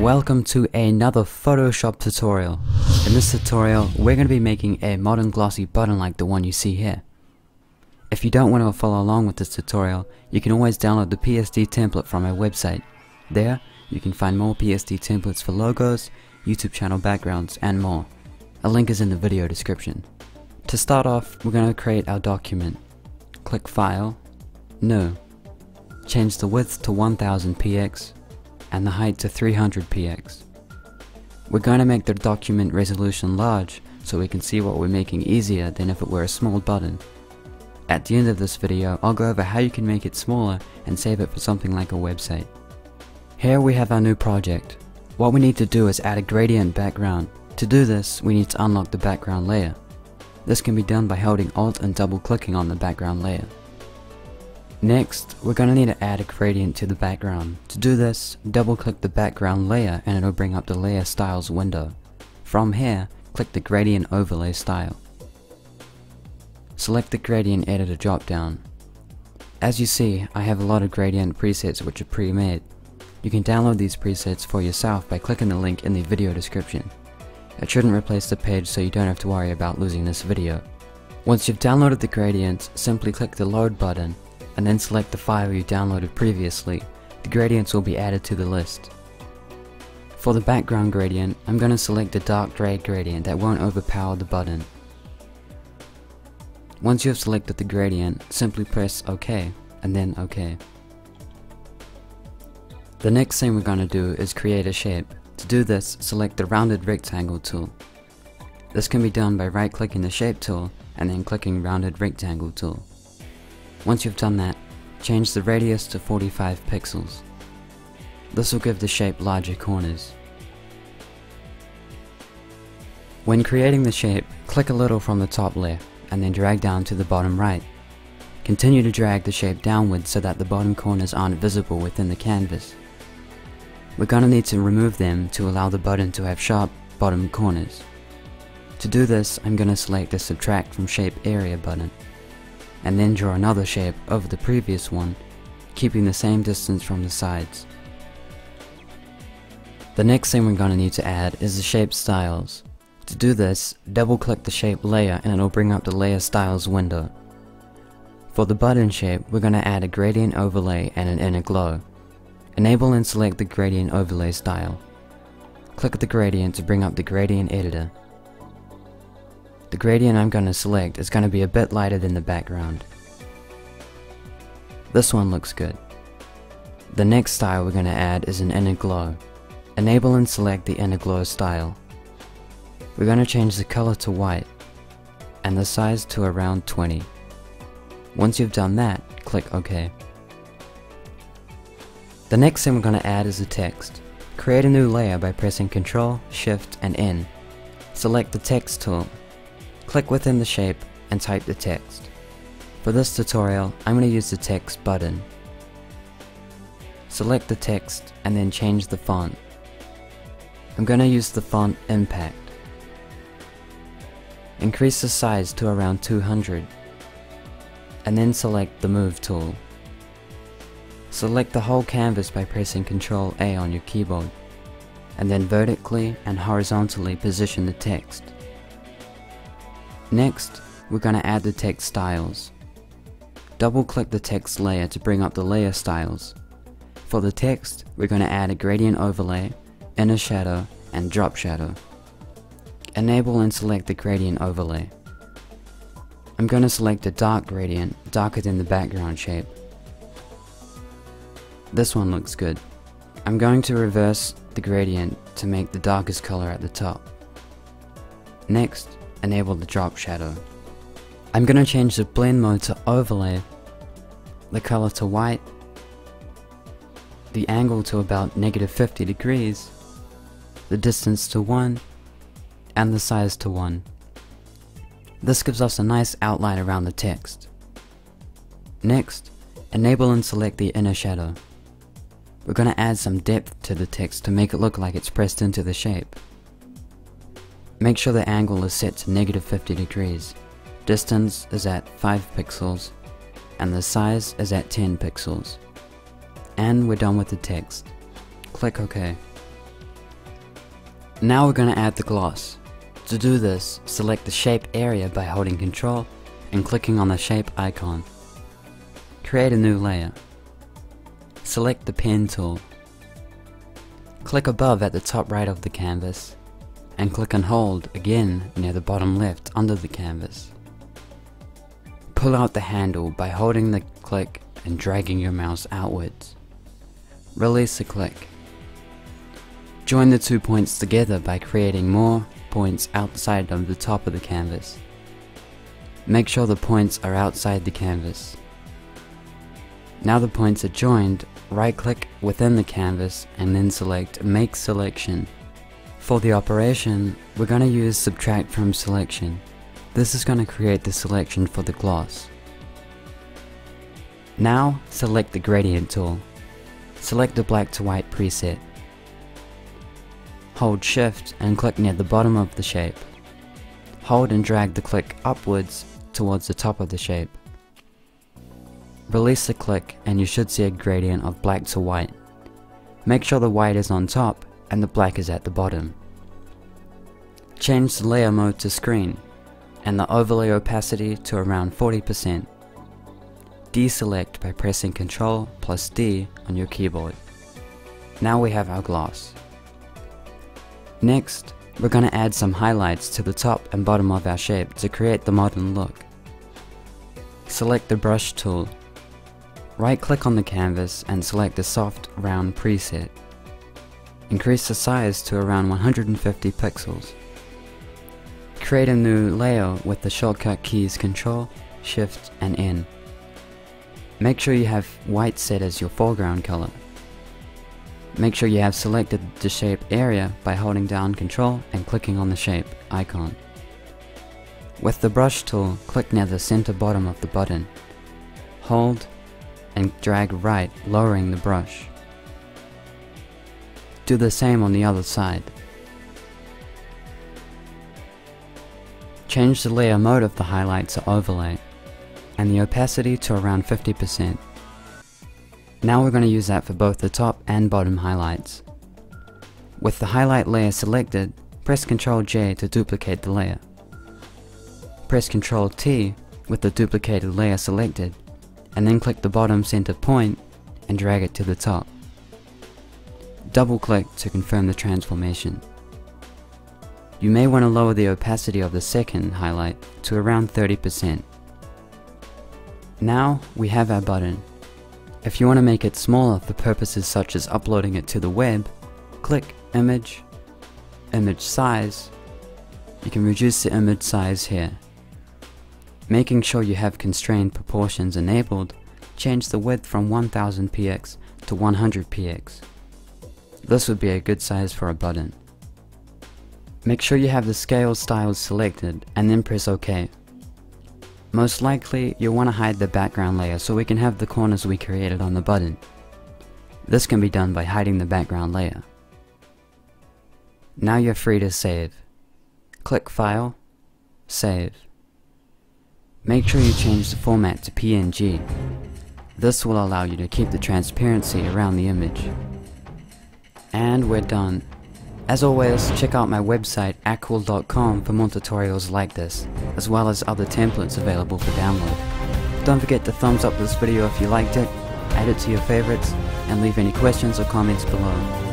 Welcome to another Photoshop tutorial. In this tutorial, we're going to be making a modern glossy button like the one you see here. If you don't want to follow along with this tutorial, you can always download the PSD template from our website. There, you can find more PSD templates for logos, YouTube channel backgrounds, and more. A link is in the video description. To start off, we're going to create our document. Click File, New. Change the width to 1000 px and the height to 300 px. We're going to make the document resolution large so we can see what we're making easier than if it were a small button. At the end of this video, I'll go over how you can make it smaller and save it for something like a website. Here we have our new project. What we need to do is add a gradient background. To do this, we need to unlock the background layer. This can be done by holding Alt and double clicking on the background layer. Next, we're going to need to add a gradient to the background. To do this, double click the background layer and it'll bring up the layer styles window. From here, click the gradient overlay style. Select the gradient editor drop down. As you see, I have a lot of gradient presets which are pre-made. You can download these presets for yourself by clicking the link in the video description. It shouldn't replace the page so you don't have to worry about losing this video. Once you've downloaded the gradients, simply click the load button and then select the file you downloaded previously. The gradients will be added to the list. For the background gradient, I'm going to select a dark gray gradient that won't overpower the button. Once you have selected the gradient, simply press OK and then OK. The next thing we're going to do is create a shape. To do this, select the rounded rectangle tool. This can be done by right clicking the shape tool and then clicking rounded rectangle tool. Once you've done that, change the radius to 45 pixels. This will give the shape larger corners. When creating the shape, click a little from the top left and then drag down to the bottom right. Continue to drag the shape downwards so that the bottom corners aren't visible within the canvas. We're going to need to remove them to allow the button to have sharp bottom corners. To do this, I'm going to select the Subtract from Shape Area button, and then draw another shape over the previous one, keeping the same distance from the sides. The next thing we're going to need to add is the shape styles. To do this, double click the shape layer and it'll bring up the layer styles window. For the button shape, we're going to add a gradient overlay and an inner glow. Enable and select the gradient overlay style. Click the gradient to bring up the gradient editor. The gradient I'm going to select is going to be a bit lighter than the background. This one looks good. The next style we're going to add is an inner glow. Enable and select the inner glow style. We're going to change the color to white and the size to around 20. Once you've done that, click OK. The next thing we're going to add is the text. Create a new layer by pressing Ctrl, Shift, and N. Select the text tool. Click within the shape and type the text. For this tutorial, I'm going to use the text button. Select the text and then change the font. I'm going to use the font Impact. Increase the size to around 200 and then select the Move tool. Select the whole canvas by pressing Ctrl A on your keyboard and then vertically and horizontally position the text. Next, we're going to add the text styles. Double click the text layer to bring up the layer styles. For the text, we're going to add a gradient overlay, inner shadow, and drop shadow. Enable and select the gradient overlay. I'm going to select a dark gradient, darker than the background shape. This one looks good. I'm going to reverse the gradient to make the darkest color at the top. Next, enable the drop shadow. I'm going to change the blend mode to overlay, the color to white, the angle to about -50 degrees, the distance to 1, and the size to 1. This gives us a nice outline around the text. Next, enable and select the inner shadow. We're going to add some depth to the text to make it look like it's pressed into the shape. Make sure the angle is set to -50 degrees. Distance is at 5 pixels and the size is at 10 pixels. And we're done with the text. Click OK. Now we're going to add the gloss. To do this, select the shape area by holding Ctrl and clicking on the shape icon. Create a new layer. Select the pen tool. Click above at the top right of the canvas and click and hold again near the bottom left under the canvas. Pull out the handle by holding the click and dragging your mouse outwards. Release the click. Join the 2 points together by creating more points outside of the top of the canvas. Make sure the points are outside the canvas. Now the points are joined, right click within the canvas and then select Make Selection. For the operation, we're going to use Subtract from Selection. This is going to create the selection for the gloss. Now select the Gradient tool. Select the black to white preset. Hold Shift and click near the bottom of the shape. Hold and drag the click upwards towards the top of the shape. Release the click and you should see a gradient of black to white. Make sure the white is on top and the black is at the bottom. Change the layer mode to screen and the overlay opacity to around 40%. Deselect by pressing Ctrl plus D on your keyboard. Now we have our gloss. Next, we're going to add some highlights to the top and bottom of our shape to create the modern look. Select the brush tool. Right click on the canvas and select the soft round preset. Increase the size to around 150 pixels. Create a new layer with the shortcut keys Ctrl, Shift and N. Make sure you have white set as your foreground color. Make sure you have selected the shape area by holding down Ctrl and clicking on the shape icon. With the brush tool, click near the center bottom of the button. Hold and drag right, lowering the brush. Do the same on the other side. Change the layer mode of the highlight to overlay and the opacity to around 50%. Now we're going to use that for both the top and bottom highlights. With the highlight layer selected, press Ctrl J to duplicate the layer. Press Ctrl T with the duplicated layer selected and then click the bottom center point and drag it to the top. Double click to confirm the transformation. You may want to lower the opacity of the second highlight to around 30%. Now we have our button. If you want to make it smaller for purposes such as uploading it to the web, click Image, Image Size. You can reduce the image size here. Making sure you have constrained proportions enabled, change the width from 1000px to 100px. This would be a good size for a button. Make sure you have the scale styles selected and then press OK. Most likely you'll want to hide the background layer so we can have the corners we created on the button. This can be done by hiding the background layer. Now you're free to save. Click File, Save. Make sure you change the format to PNG. This will allow you to keep the transparency around the image. And we're done. As always, check out my website acquil.com for more tutorials like this, as well as other templates available for download. Don't forget to thumbs up this video if you liked it, add it to your favorites, and leave any questions or comments below.